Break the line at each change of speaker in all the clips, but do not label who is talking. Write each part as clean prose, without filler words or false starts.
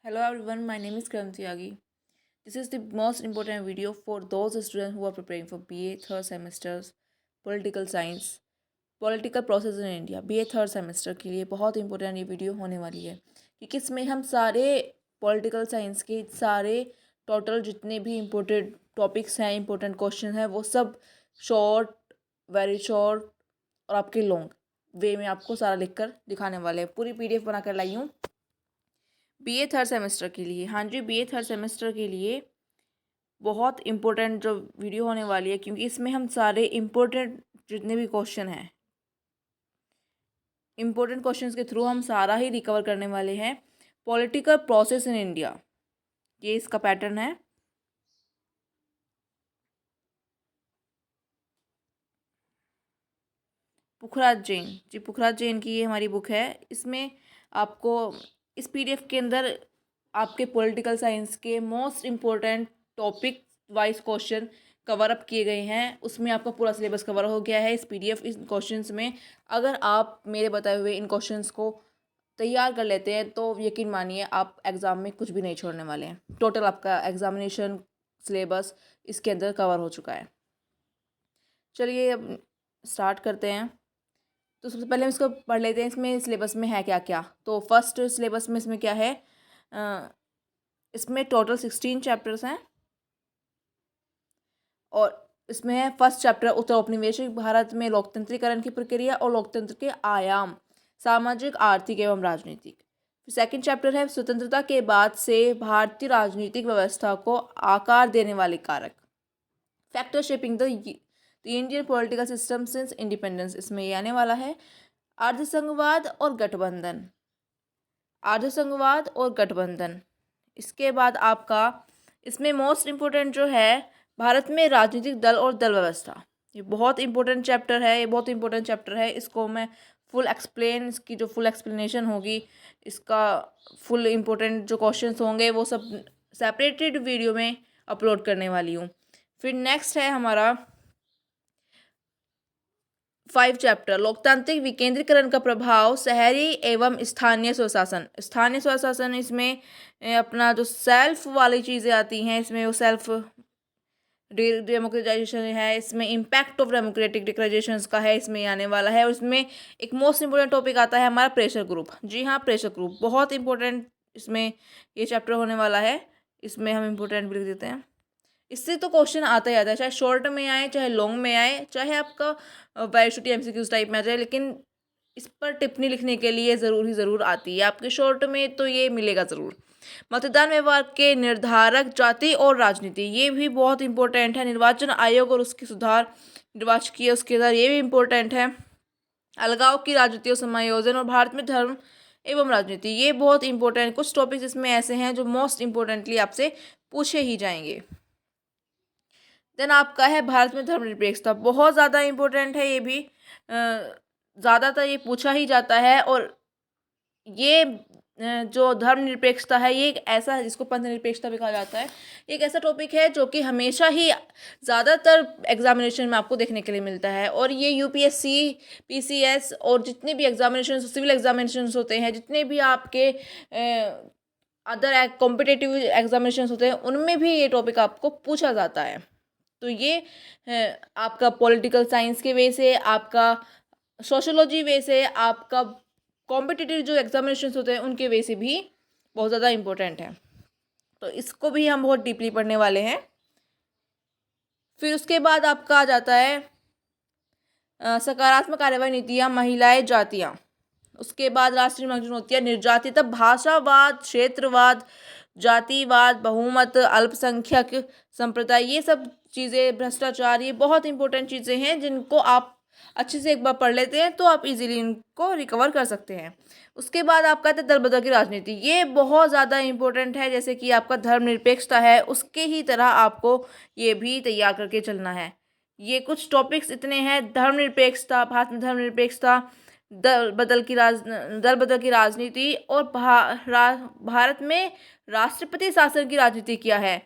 Hello everyone, my name is Karan Tyagi. This is the most important video for those students who are preparing for BA third semesters, political science, political process in India. BA third semester के लिए बहुत important ये video होने वाली है क्योंकि इसमें हम सारे पॉलिटिकल साइंस के सारे टोटल जितने भी इम्पोर्टेंट टॉपिक्स हैं, इम्पोर्टेंट क्वेश्चन हैं, वो सब शॉर्ट, वेरी शॉर्ट और आपके लॉन्ग वे में आपको सारा लिखकर दिखाने वाले हैं। पूरी PDF बनाकर लाई हूँ BA थर्ड सेमेस्टर के लिए। हाँ जी, BA थर्ड सेमेस्टर के लिए बहुत इम्पोर्टेंट जो वीडियो होने वाली है क्योंकि इसमें हम सारे इम्पोर्टेंट जितने भी क्वेश्चन हैं, इम्पोर्टेंट क्वेश्चंस के थ्रू हम सारा ही रिकवर करने वाले हैं। पॉलिटिकल प्रोसेस इन इंडिया, ये इसका पैटर्न है। पुखराज जैन जी, पुखराज जैन की ये हमारी बुक है। इसमें आपको इस PDF के अंदर आपके पॉलिटिकल साइंस के most important topic wise question cover up किए गए हैं। उसमें आपका पूरा सिलेबस कवर हो गया है इस PDF इस क्वेश्चंस में। अगर आप मेरे बताए हुए इन क्वेश्चंस को तैयार कर लेते हैं तो यकीन मानिए आप एग्ज़ाम में कुछ भी नहीं छोड़ने वाले हैं। टोटल आपका एग्जामिनेशन सिलेबस इसके अंदर कवर हो चुका है। चलिए अब स्टार्ट करते हैं। तो सबसे पहले हम इसको पढ़ लेते हैं, इसमें सिलेबस में है क्या क्या। तो फर्स्ट सिलेबस में इसमें क्या है, इसमें टोटल 16 चैप्टर्स हैं और इसमें है फर्स्ट चैप्टर उत्तर औपनिवेशिक भारत में लोकतंत्रीकरण की प्रक्रिया और लोकतंत्र के आयाम, सामाजिक, आर्थिक एवं राजनीतिक। सेकंड चैप्टर है स्वतंत्रता के बाद से भारतीय राजनीतिक व्यवस्था को आकार देने वाले कारक, factor shaping the Indian political system since independence. इसमें ये आने वाला है अर्धसंघवाद और गठबंधन, अर्धसंघवाद और गठबंधन। इसके बाद आपका इसमें मोस्ट इम्पोर्टेंट जो है भारत में राजनीतिक दल और दल व्यवस्था। ये बहुत इंपॉर्टेंट चैप्टर है, ये बहुत इंपॉर्टेंट चैप्टर है। इसको मैं इसकी जो फुल एक्सप्लेनेशन होगी, इसका फुल इंपॉर्टेंट जो क्वेश्चंस होंगे वो सब सेपरेटेड वीडियो में अपलोड करने वाली हूँ। फिर नेक्स्ट है हमारा 5 चैप्टर लोकतांत्रिक विकेंद्रीकरण का प्रभाव, शहरी एवं स्थानीय स्वशासन। स्थानीय स्वशासन इसमें अपना जो सेल्फ वाली चीज़ें आती हैं, इसमें वो सेल्फ डेमोक्रेटाइजेशन है, इसमें इम्पैक्ट ऑफ डेमोक्रेटिक डिक्लेरेशंस का है, इसमें आने वाला है। और इसमें एक मोस्ट इंपॉर्टेंट टॉपिक आता है हमारा प्रेशर ग्रुप। जी हाँ, प्रेशर ग्रुप बहुत इंपॉर्टेंट इसमें ये चैप्टर होने वाला है। इसमें हम इंपॉर्टेंट भी लिख देते हैं। इससे तो क्वेश्चन आता ही आता है, चाहे शॉर्ट में आए, चाहे लॉन्ग में आए, चाहे आपका वाईशूटी MCQs टाइप में आ जाए, लेकिन इस पर टिप्पणी लिखने के लिए ज़रूर आती है। आपके शॉर्ट में तो ये मिलेगा ज़रूर। मतदान व्यवहार के निर्धारक, जाति और राजनीति, ये भी बहुत इंपॉर्टेंट है। निर्वाचन आयोग और उसकी सुधार, निर्वाचकीय उसके अंदर ये भी इम्पोर्टेंट है। अलगाव की राजनीति और समायोजन और भारत में धर्म एवं राजनीति, ये बहुत इंपॉर्टेंट। कुछ टॉपिक्स इसमें ऐसे हैं जो मोस्ट इम्पोर्टेंटली आपसे पूछे ही जाएंगे। देन आपका है भारत में धर्मनिरपेक्षता, बहुत ज़्यादा इम्पोर्टेंट है। ये भी ज़्यादातर ये पूछा ही जाता है। और ये जो धर्मनिरपेक्षता है, ये एक ऐसा, जिसको पंथ निरपेक्षता भी कहा जाता है, एक ऐसा टॉपिक है जो कि हमेशा ही ज़्यादातर एग्जामिनेशन में आपको देखने के लिए मिलता है। और ये UPSC, PCS और जितने भी एग्जामिनेशन, सिविल एग्जामिनेशन होते हैं, जितने भी आपके अदर कॉम्पिटिटिव एग्जामिनेशन होते हैं, उनमें भी ये टॉपिक आपको पूछा जाता है। तो ये आपका पॉलिटिकल साइंस के वे से, आपका सोशोलॉजी वे से, आपका कॉम्पिटिटिव जो एग्जामिनेशंस होते हैं उनके वे से भी बहुत ज़्यादा इम्पोर्टेंट है। तो इसको भी हम बहुत डीपली पढ़ने वाले हैं। फिर उसके बाद आपका आ जाता है सकारात्मक कार्यवाही नीतियाँ, महिलाएं, जातियाँ। उसके बाद राष्ट्रीय नोटियाँ, निर्जातीयता, भाषावाद, क्षेत्रवाद, जातिवाद, बहुमत, अल्पसंख्यक संप्रदाय, ये सब चीज़ें, भ्रष्टाचार, ये बहुत इंपॉर्टेंट चीज़ें हैं जिनको आप अच्छे से एक बार पढ़ लेते हैं तो आप इजीली इनको रिकवर कर सकते हैं। उसके बाद आपका आता है दल बदल की राजनीति, ये बहुत ज़्यादा इंपॉर्टेंट है। जैसे कि आपका धर्मनिरपेक्षता है, उसके ही तरह आपको ये भी तैयार करके चलना है। ये कुछ टॉपिक्स इतने हैं, धर्मनिरपेक्षता, भारत में धर्मनिरपेक्षता, दल बदल की राजनीति और भारत में राष्ट्रपति शासन की राजनीति क्या है।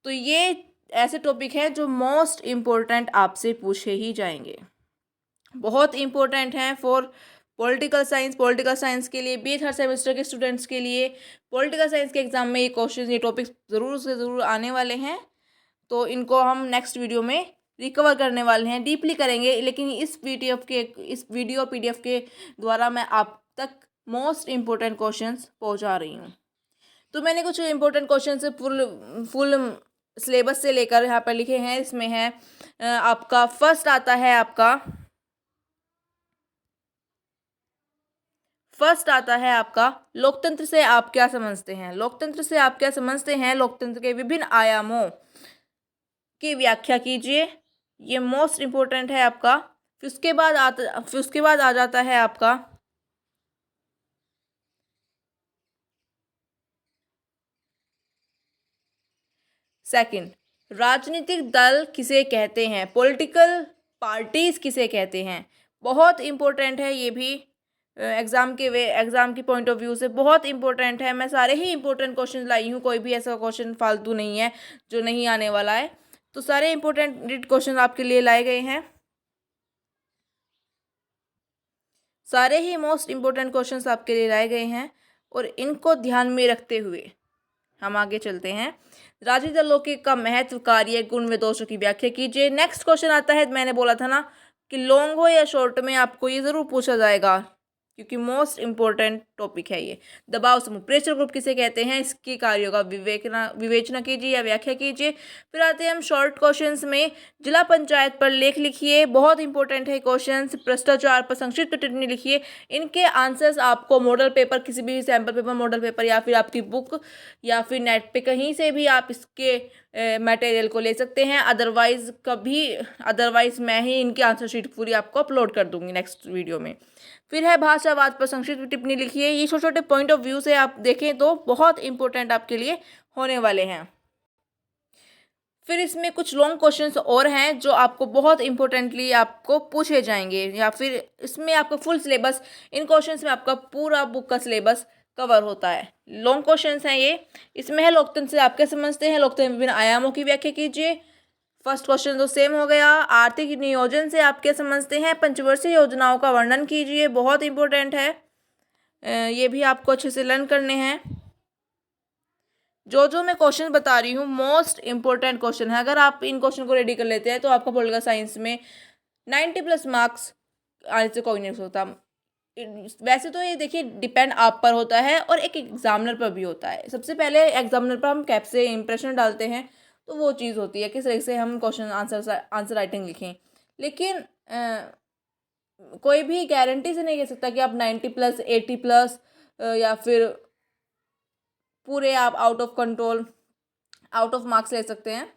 तो ये ऐसे टॉपिक हैं जो मोस्ट इम्पोर्टेंट आपसे पूछे ही जाएंगे, बहुत इम्पोर्टेंट हैं फॉर पॉलिटिकल साइंस के लिए भी थर्ड सेमेस्टर के स्टूडेंट्स के लिए पॉलिटिकल साइंस के एग्जाम में ये टॉपिक्स ज़रूर से ज़रूर आने वाले हैं। तो इनको हम नेक्स्ट वीडियो में रिकवर करने वाले हैं, डीपली करेंगे। लेकिन इस वीडियो PDF के द्वारा मैं आप तक मोस्ट इम्पोर्टेंट क्वेश्चंस पहुंचा रही हूँ। तो मैंने कुछ इम्पोर्टेंट क्वेश्चंस फुल सिलेबस से लेकर यहाँ पर लिखे हैं। इसमें है आपका फर्स्ट आता है आपका लोकतंत्र से आप क्या समझते हैं। लोकतंत्र के विभिन्न आयामों की व्याख्या कीजिए। ये मोस्ट इम्पोर्टेंट है आपका। फिर उसके बाद आ जाता है आपका सेकंड, राजनीतिक दल किसे कहते हैं, पॉलिटिकल पार्टीज किसे कहते हैं। बहुत इम्पोर्टेंट है ये भी, एग्ज़ाम की पॉइंट ऑफ व्यू से बहुत इम्पोर्टेंट है। मैं सारे ही इम्पोर्टेंट क्वेश्चन लाई हूँ, कोई भी ऐसा क्वेश्चन फालतू नहीं है जो नहीं आने वाला है। तो सारे इम्पोर्टेंट क्वेश्चन आपके लिए लाए गए हैं, सारे ही मोस्ट इम्पोर्टेंट क्वेश्चंस आपके लिए लाए गए हैं। और इनको ध्यान में रखते हुए हम आगे चलते हैं। राजनीतिक दलों के का महत्व, कार्य, गुण व दोषों की व्याख्या कीजिए। नेक्स्ट क्वेश्चन आता है, मैंने बोला था ना कि लॉन्ग हो या शॉर्ट में आपको ये ज़रूर पूछा जाएगा, क्योंकि मोस्ट इम्पोर्टेंट टॉपिक है ये। दबाव समूह, प्रेशर ग्रुप किसे कहते हैं, इसके कार्यों का विवेचना कीजिए या व्याख्या कीजिए। फिर आते हैं हम शॉर्ट क्वेश्चंस में। जिला पंचायत पर लेख लिखिए, बहुत इंपॉर्टेंट है क्वेश्चंस। भ्रष्टाचार पर संक्षिप्त टिप्पणी लिखिए। इनके आंसर्स आपको मॉडल पेपर, किसी भी सैम्पल पेपर, मॉडल पेपर या फिर आपकी बुक या फिर नेट पे कहीं से भी आप इसके मटेरियल को ले सकते हैं। अदरवाइज मैं ही इनकी आंसर शीट पूरी आपको अपलोड कर दूंगी नेक्स्ट वीडियो में। फिर है भाषावाद पर संक्षिप्त टिप्पणी लिखिए। ये छोटे छोटे पॉइंट ऑफ व्यू से आप देखें तो बहुत इंपॉर्टेंट आपके लिए होने वाले हैं। फिर इसमें कुछ लॉन्ग क्वेश्चंस और हैं जो आपको बहुत इंपॉर्टेंटली आपको पूछे जाएंगे, या फिर इसमें आपका फुल सिलेबस, इन क्वेश्चंस में आपका पूरा बुक का सिलेबस कवर होता है। लॉन्ग क्वेश्चंस हैं ये। इसमें है लोकतंत्र से आप क्या समझते हैं, लोकतंत्र विभिन्न आयामों की व्याख्या कीजिए। फर्स्ट क्वेश्चन तो सेम हो गया। आर्थिक नियोजन से आप क्या समझते हैं, पंचवर्षीय योजनाओं का वर्णन कीजिए, बहुत इंपॉर्टेंट है। ये भी आपको अच्छे से लर्न करने हैं। जो मैं क्वेश्चन बता रही हूँ मोस्ट इंपॉर्टेंट क्वेश्चन है। अगर आप इन क्वेश्चन को रेडी कर लेते हैं तो आपका पॉलिटिकल साइंस में 90+ मार्क्स आने से कोई नहीं होता। वैसे तो ये देखिए डिपेंड आप पर होता है और एक एग्जामिनर पर भी होता है। सबसे पहले एग्जामिनर पर हम कैप से इंप्रेशन डालते हैं, तो वो चीज़ होती है किस तरह से हम क्वेश्चन आंसर राइटिंग लिखें। लेकिन कोई भी गारंटी से नहीं कह सकता कि आप 90+, 80+ या फिर पूरे आप आउट ऑफ मार्क्स ले सकते हैं।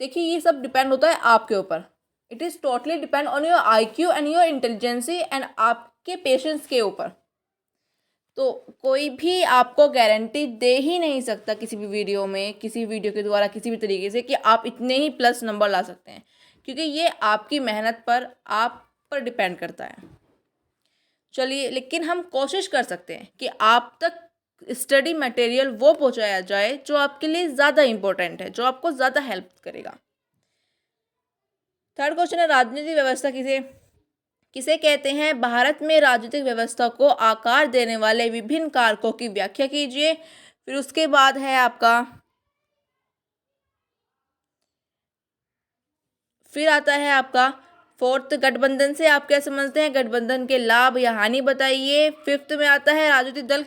देखिए ये सब डिपेंड होता है आपके ऊपर। It is totally depend on your IQ and your intelligency and आपके पेशेंस के ऊपर। तो कोई भी आपको गारंटी दे ही नहीं सकता किसी भी वीडियो के द्वारा किसी भी तरीके से कि आप इतने ही प्लस नंबर ला सकते हैं, क्योंकि ये आपकी मेहनत पर, आप पर डिपेंड करता है। चलिए, लेकिन हम कोशिश कर सकते हैं कि आप तक स्टडी मटेरियल वो पहुंचाया जाए जो आपके लिए ज़्यादा इम्पोर्टेंट है, जो आपको ज़्यादा हेल्प करेगा। थर्ड क्वेश्चन है, राजनीतिक व्यवस्था किसे कहते हैं। भारत में राजनीतिक व्यवस्था को आकार देने वाले विभिन्न कारकों की व्याख्या कीजिए। फिर उसके बाद है आपका, फिर आता है आपका फोर्थ, गठबंधन से आप क्या समझते हैं, गठबंधन के लाभ या हानि बताइए। फिफ्थ में आता है, राजनीतिक दल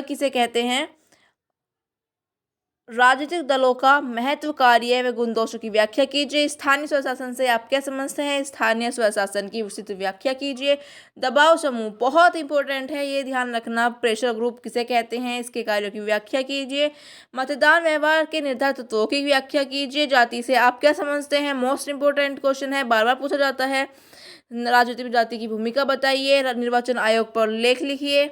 किसे कहते हैं। राजनीतिक दलों का महत्व, कार्य व गुण दोषों की व्याख्या कीजिए। स्थानीय स्वशासन से आप क्या समझते हैं, स्थानीय स्वशासन की विस्तृत व्याख्या कीजिए। दबाव समूह बहुत इंपॉर्टेंट है, ये ध्यान रखना। प्रेशर ग्रुप किसे कहते हैं, इसके कार्यों की व्याख्या कीजिए। मतदान व्यवहार के निर्धारित तत्वों की व्याख्या कीजिए। जाति से आप क्या समझते हैं, मोस्ट इंपॉर्टेंट क्वेश्चन है, बार बार पूछा जाता है। राजनीति में जाति की भूमिका बताइए। निर्वाचन आयोग पर लेख लिखिए।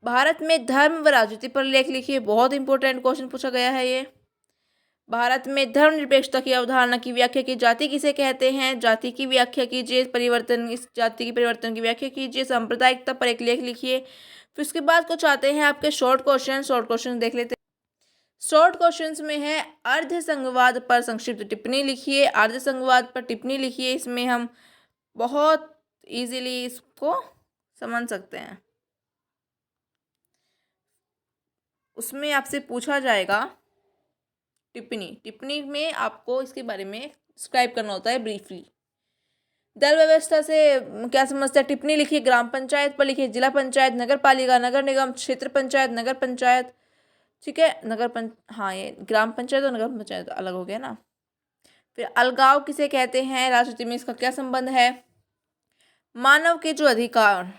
भारत में धर्म व राजनीति पर लेख लिखिए, बहुत इंपॉर्टेंट क्वेश्चन पूछा गया है ये। भारत में धर्मनिरपेक्षता की अवधारणा की व्याख्या की। जाति किसे कहते हैं, जाति की व्याख्या कीजिए। इस जाति की परिवर्तन की व्याख्या कीजिए। सांप्रदायिकता पर एक लेख लिखिए। फिर उसके बाद कुछ आते हैं आपके शॉर्ट क्वेश्चन देख लेते हैं। शॉर्ट क्वेश्चंस में है अर्ध संघवाद पर संक्षिप्त टिप्पणी लिखिए। अर्ध संघवाद पर टिप्पणी लिखिए, इसमें हम बहुत इजीली इसको समझ सकते हैं। उसमें आपसे पूछा जाएगा टिप्पणी में आपको इसके बारे में डिस्क्राइब करना होता है ब्रीफली। दल व्यवस्था से क्या समझते हैं? टिप्पणी लिखिए। ग्राम पंचायत पर लिखिए जिला पंचायत, नगर पालिका, नगर निगम, क्षेत्र पंचायत, नगर पंचायत। ठीक है, हाँ, ये ग्राम पंचायत और नगर पंचायत अलग हो गया ना। फिर अलगाव किसे कहते हैं? राजनीति में इसका क्या संबंध है? मानव के जो अधिकार,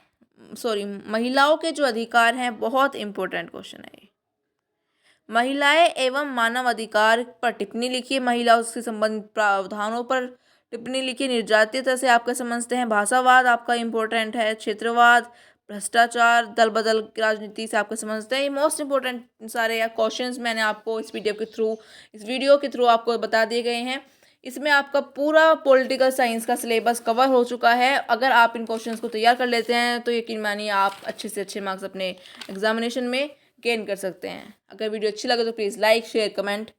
महिलाओं के जो अधिकार हैं, बहुत इंपॉर्टेंट क्वेश्चन है ये। महिलाएं एवं मानव अधिकार पर टिप्पणी लिखिए। महिलाओं से संबंधित प्रावधानों पर टिप्पणी लिखिए। निर्जातीयता से आपका समझते हैं। भाषावाद आपका इंपॉर्टेंट है। क्षेत्रवाद, भ्रष्टाचार, दल बदल राजनीति से आपको समझते हैं। ये मोस्ट इंपॉर्टेंट सारे क्वेश्चंस मैंने आपको इस वीडियो के थ्रू आपको बता दिए गए हैं। इसमें आपका पूरा पॉलिटिकल साइंस का सिलेबस कवर हो चुका है। अगर आप इन क्वेश्चंस को तैयार कर लेते हैं तो यकीन मानिए आप अच्छे से अच्छे मार्क्स अपने एग्जामिनेशन में गेन कर सकते हैं। अगर वीडियो अच्छी लगे तो प्लीज़ लाइक, शेयर, कमेंट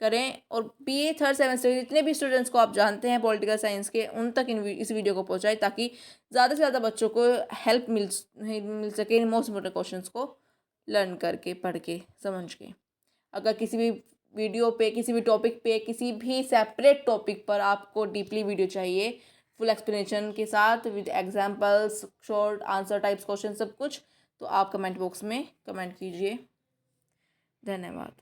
करें और बीए थर्ड सेमेस्टर के जितने भी स्टूडेंट्स को आप जानते हैं पॉलिटिकल साइंस के, उन तक इस वीडियो को पहुंचाएं ताकि ज़्यादा से ज़्यादा बच्चों को हेल्प मिल सके इन मोस्ट इंपॉर्टेंट क्वेश्चंस को लर्न करके, पढ़ के, समझ के। अगर किसी भी वीडियो पे, किसी भी टॉपिक पे, किसी भी सेपरेट टॉपिक पर आपको डीपली वीडियो चाहिए फुल एक्सप्लेनेशन के साथ with examples, short answer types question, सब कुछ, तो आप कमेंट बॉक्स में कमेंट कीजिए। धन्यवाद।